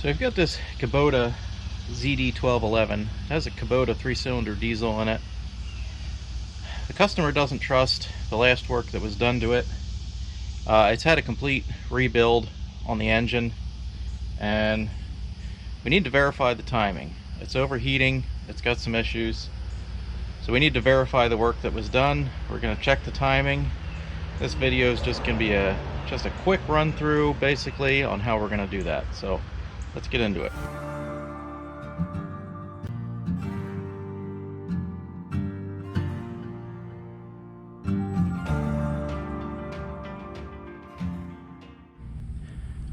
So I've got this Kubota ZD1211. It has a Kubota 3-cylinder diesel in it. The customer doesn't trust the last work that was done to it. It's had a complete rebuild on the engine, and we need to verify the timing. It's overheating, it's got some issues, so we need to verify the work that was done. We're going to check the timing. This video is just going to be just a quick run through basically on how we're going to do that. So let's get into it.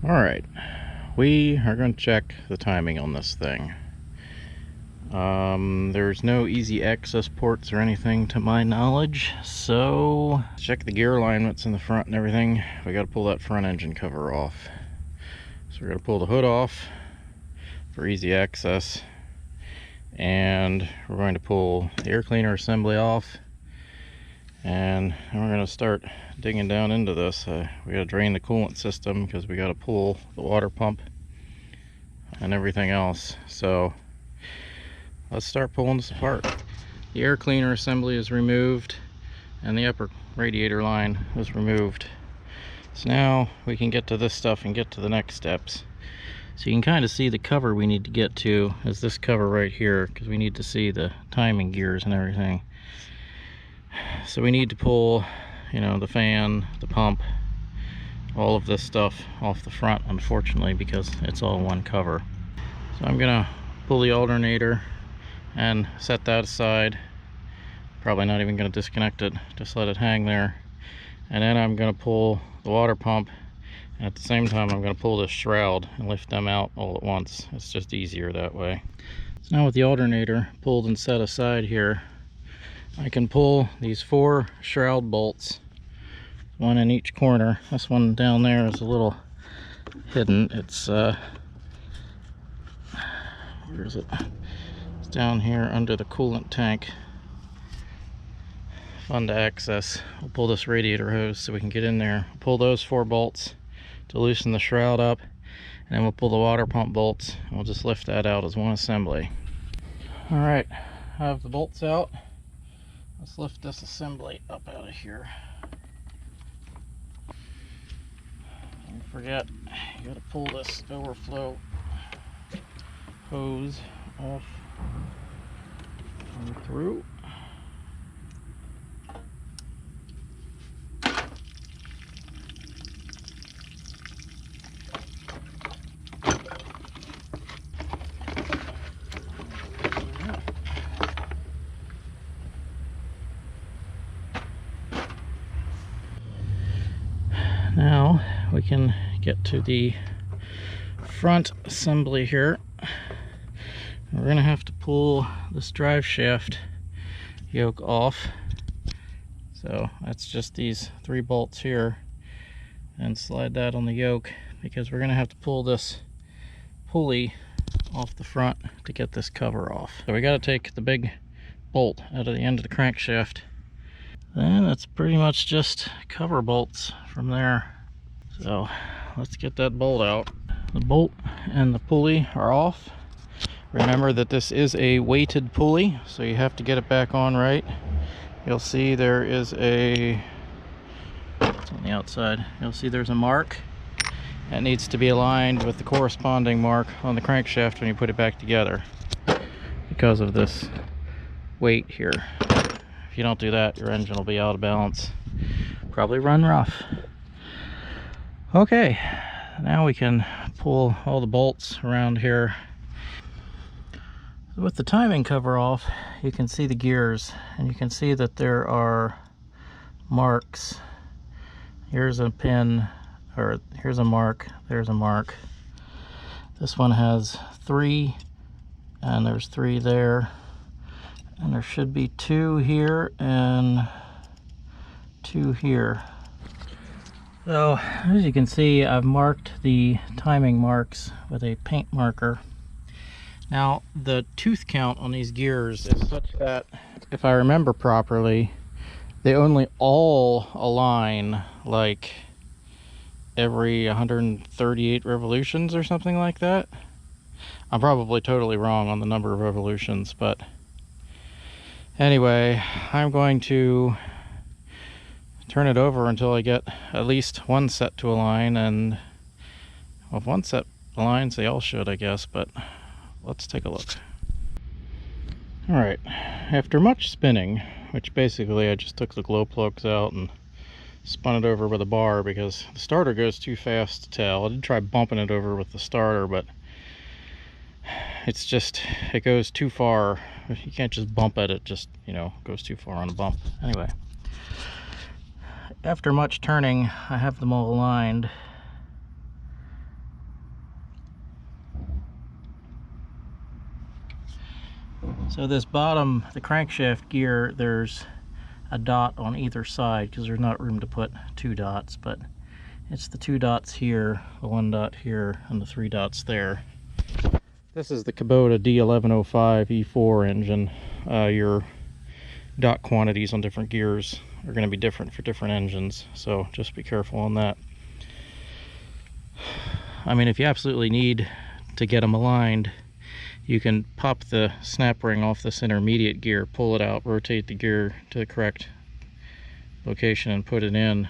Alright, we are going to check the timing on this thing. There's no easy access ports or anything to my knowledge, so check the gear alignments in the front and everything. We got to pull that front engine cover off. So we're going to pull the hood off for easy access, and we're going to pull the air cleaner assembly off, and then we're going to start digging down into this. We got to drain the coolant system because we got to pull the water pump and everything else. So let's start pulling this apart. The air cleaner assembly is removed and the upper radiator line was removed. So now we can get to this stuff and get to the next steps. So you can kind of see the cover we need to get to is this cover right here, because we need to see the timing gears and everything. So we need to pull, you know, the fan, the pump, all of this stuff off the front, unfortunately, because it's all one cover. So I'm gonna pull the alternator and set that aside. Probably not even gonna disconnect it, just let it hang there. And then I'm gonna pull the water pump, and at the same time I'm gonna pull this shroud and lift them out all at once. It's just easier that way. So now with the alternator pulled and set aside here, I can pull these 4 shroud bolts, one in each corner. This one down there is a little hidden. It's where is it? It's down here under the coolant tank. Fun to access. We'll pull this radiator hose so we can get in there. We'll pull those 4 bolts to loosen the shroud up, and then we'll pull the water pump bolts, and we'll just lift that out as one assembly. Alright, I have the bolts out. Let's lift this assembly up out of here. Don't forget, you gotta pull this overflow hose off and through. Now we can get to the front assembly here. We're going to have to pull this drive shaft yoke off. So that's just these 3 bolts here, and slide that on the yoke, because we're going to have to pull this pulley off the front to get this cover off. So we got to take the big bolt out of the end of the crankshaft. And that's pretty much just cover bolts from there. So let's get that bolt out. The bolt and the pulley are off. Remember that this is a weighted pulley, so you have to get it back on right. You'll see there is it's on the outside. You'll see there's a mark. That needs to be aligned with the corresponding mark on the crankshaft when you put it back together, because of this weight here. If you don't do that, your engine will be out of balance, probably run rough. Okay, now we can pull all the bolts around here. With the timing cover off, you can see the gears, and you can see that there are marks. Here's a pin, or here's a mark, there's a mark. This one has 3, and there's 3 there. And there should be 2 here and 2 here. So as you can see, I've marked the timing marks with a paint marker. Now the tooth count on these gears is such that, if I remember properly, they only all align like every 138 revolutions or something like that. I'm probably totally wrong on the number of revolutions, but anyway, I'm going to turn it over until I get at least one set to align, and well, if one set aligns, they all should, I guess, but let's take a look. Alright, after much spinning, which basically I just took the glow plugs out and spun it over with a bar because the starter goes too fast to tell. I did try bumping it over with the starter, but it's just, it goes too far. You can't just bump it, it just, you know, goes too far on a bump. Anyway, after much turning, I have them all aligned. So this bottom, the crankshaft gear, there's a dot on either side because there's not room to put two dots, but it's the two dots here, the one dot here, and the three dots there. This is the Kubota D1105 E4 engine. Your dot quantities on different gears are going to be different for different engines, so just be careful on that. I mean, if you absolutely need to get them aligned, you can pop the snap ring off this intermediate gear, pull it out, rotate the gear to the correct location and put it in.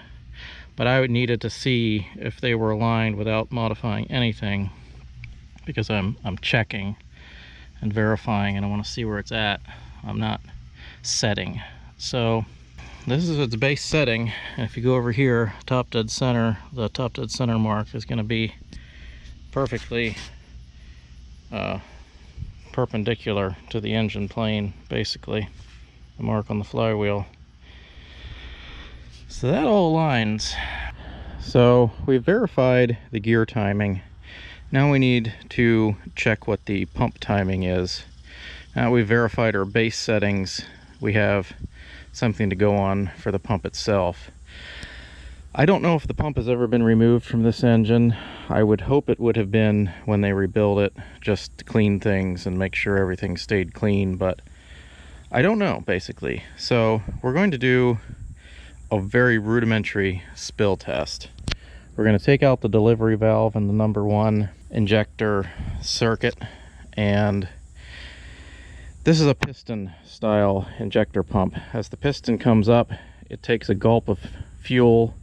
But I would need it to see if they were aligned without modifying anything, because I'm checking and verifying and I want to see where it's at. I'm not setting. So this is its base setting, and if you go over here, top dead center, the top dead center mark is going to be perfectly perpendicular to the engine plane, basically, the mark on the flywheel. So that all aligns. So we've verified the gear timing. Now we need to check what the pump timing is. Now we've verified our base settings. We have something to go on for the pump itself. I don't know if the pump has ever been removed from this engine. I would hope it would have been when they rebuilt it, just to clean things and make sure everything stayed clean, but I don't know, basically. So we're going to do a very rudimentary spill test. We're going to take out the delivery valve and the number 1 injector circuit, and this is a piston style injector pump. As the piston comes up, it takes a gulp of fuel,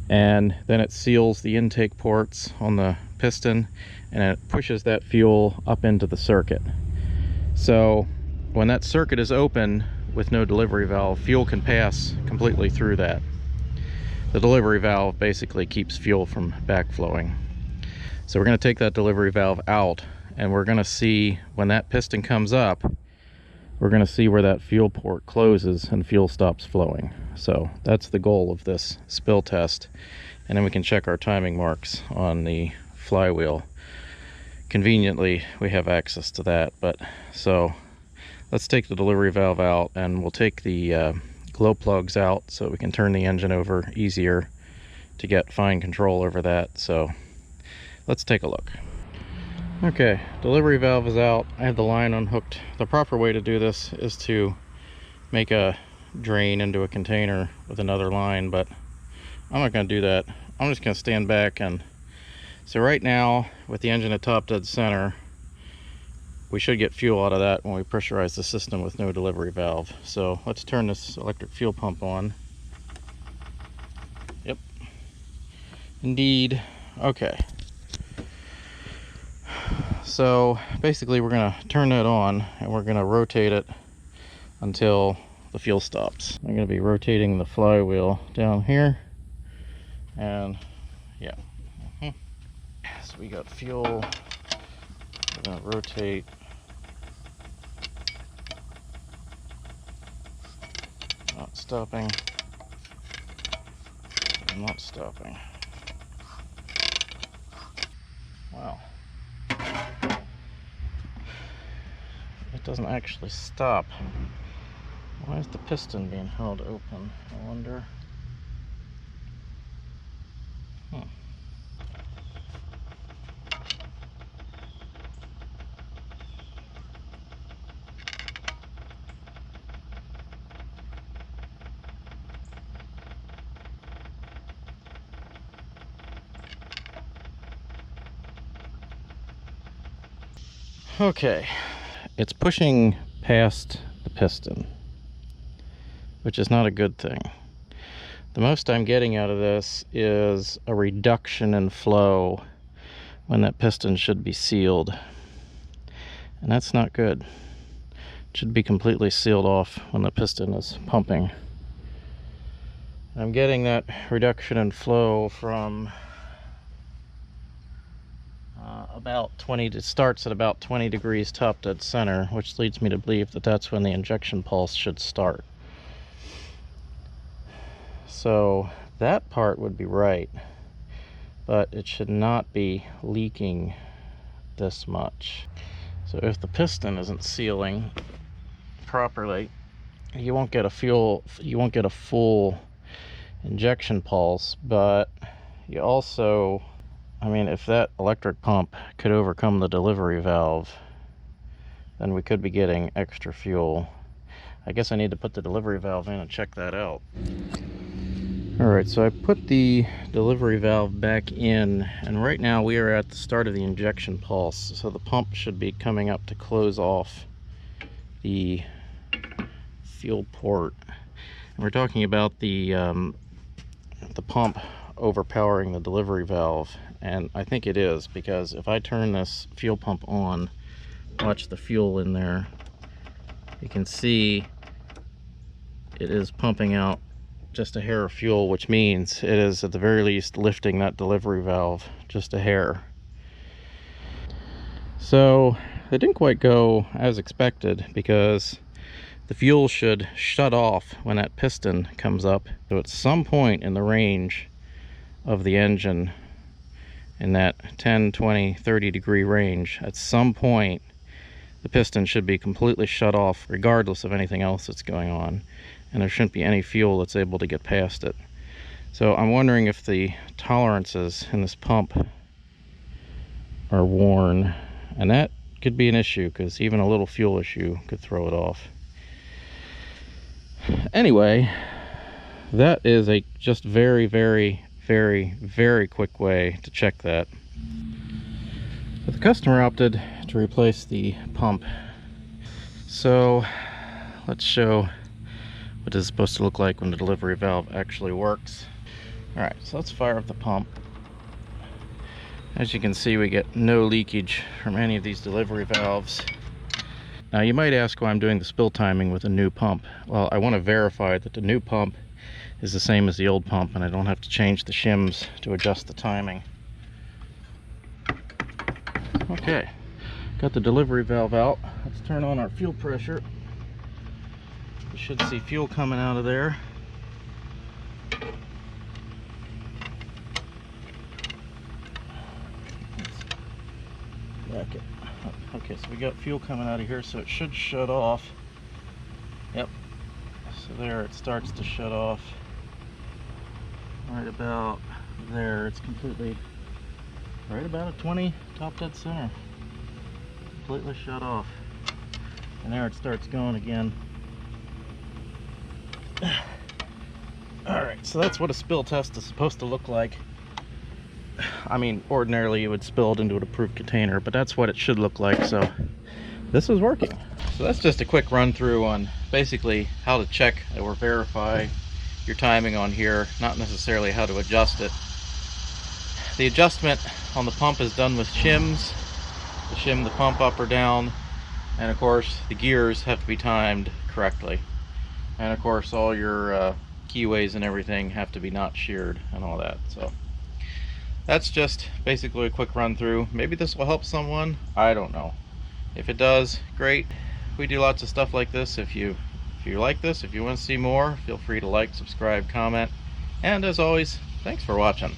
and then it seals the intake ports on the piston, and it pushes that fuel up into the circuit. So when that circuit is open with no delivery valve, fuel can pass completely through that. The delivery valve basically keeps fuel from backflowing. So we're going to take that delivery valve out, and we're going to see when that piston comes up, we're going to see where that fuel port closes and fuel stops flowing. So that's the goal of this spill test, and then we can check our timing marks on the flywheel. Conveniently, we have access to that. But so let's take the delivery valve out, and we'll take the glow plugs out so we can turn the engine over easier to get fine control over that. So let's take a look. Okay, delivery valve is out. I have the line unhooked. The proper way to do this is to make a drain into a container with another line, but I'm not going to do that. I'm just going to stand back. And so right now, with the engine at top dead center, we should get fuel out of that when we pressurize the system with no delivery valve. So let's turn this electric fuel pump on. Yep, indeed. Okay, so basically we're going to turn that on, and we're going to rotate it until the fuel stops. I'm going to be rotating the flywheel down here, and yeah. So we got fuel. We're going to rotate. Not stopping. I'm not stopping. Wow. It doesn't actually stop. Why is the piston being held open? I wonder. Okay, it's pushing past the piston, which is not a good thing. The most I'm getting out of this is a reduction in flow when that piston should be sealed, and that's not good. It should be completely sealed off when the piston is pumping. I'm getting that reduction in flow from about 20, it starts at about 20 degrees top dead center, which leads me to believe that that's when the injection pulse should start. So that part would be right, but it should not be leaking this much. So if the piston isn't sealing properly, you won't get a full injection pulse, but you also, I mean, if that electric pump could overcome the delivery valve, then we could be getting extra fuel. I guess I need to put the delivery valve in and check that out. Alright, so I put the delivery valve back in, and right now we are at the start of the injection pulse, so the pump should be coming up to close off the fuel port. And we're talking about the pump overpowering the delivery valve, and I think it is, because if I turn this fuel pump on, watch the fuel in there, you can see it is pumping out just a hair of fuel, which means it is at the very least lifting that delivery valve just a hair. So it didn't quite go as expected, because the fuel should shut off when that piston comes up. So at some point in the range of the engine, in that 10, 20, 30 degree range, at some point the piston should be completely shut off regardless of anything else that's going on, and there shouldn't be any fuel that's able to get past it. So I'm wondering if the tolerances in this pump are worn, and that could be an issue, because even a little fuel issue could throw it off. Anyway, that is a just very, very, very, very quick way to check that. But the customer opted to replace the pump. So let's show what it's supposed to look like when the delivery valve actually works. Alright, so let's fire up the pump. As you can see, we get no leakage from any of these delivery valves. Now you might ask why I'm doing the spill timing with a new pump. Well, I want to verify that the new pump is the same as the old pump, and I don't have to change the shims to adjust the timing. Okay, got the delivery valve out. Let's turn on our fuel pressure. We should see fuel coming out of there. Back it. Okay, so we got fuel coming out of here, so it should shut off. Yep. So there, it starts to shut off. Right about there, it's completely, right about a 20 top dead center. Completely shut off. And there it starts going again. Alright, so that's what a spill test is supposed to look like. I mean, ordinarily you would spill it into an approved container, but that's what it should look like, so this is working. So that's just a quick run through on basically how to check or verify your timing on here, not necessarily how to adjust it. The adjustment on the pump is done with shims to shim the pump up or down, and of course the gears have to be timed correctly, and of course all your keyways and everything have to be not sheared and all that. So that's just basically a quick run through. Maybe this will help someone, I don't know. If it does, great. We do lots of stuff like this. If you like this, if you want to see more, feel free to like, subscribe, comment, and as always, thanks for watching.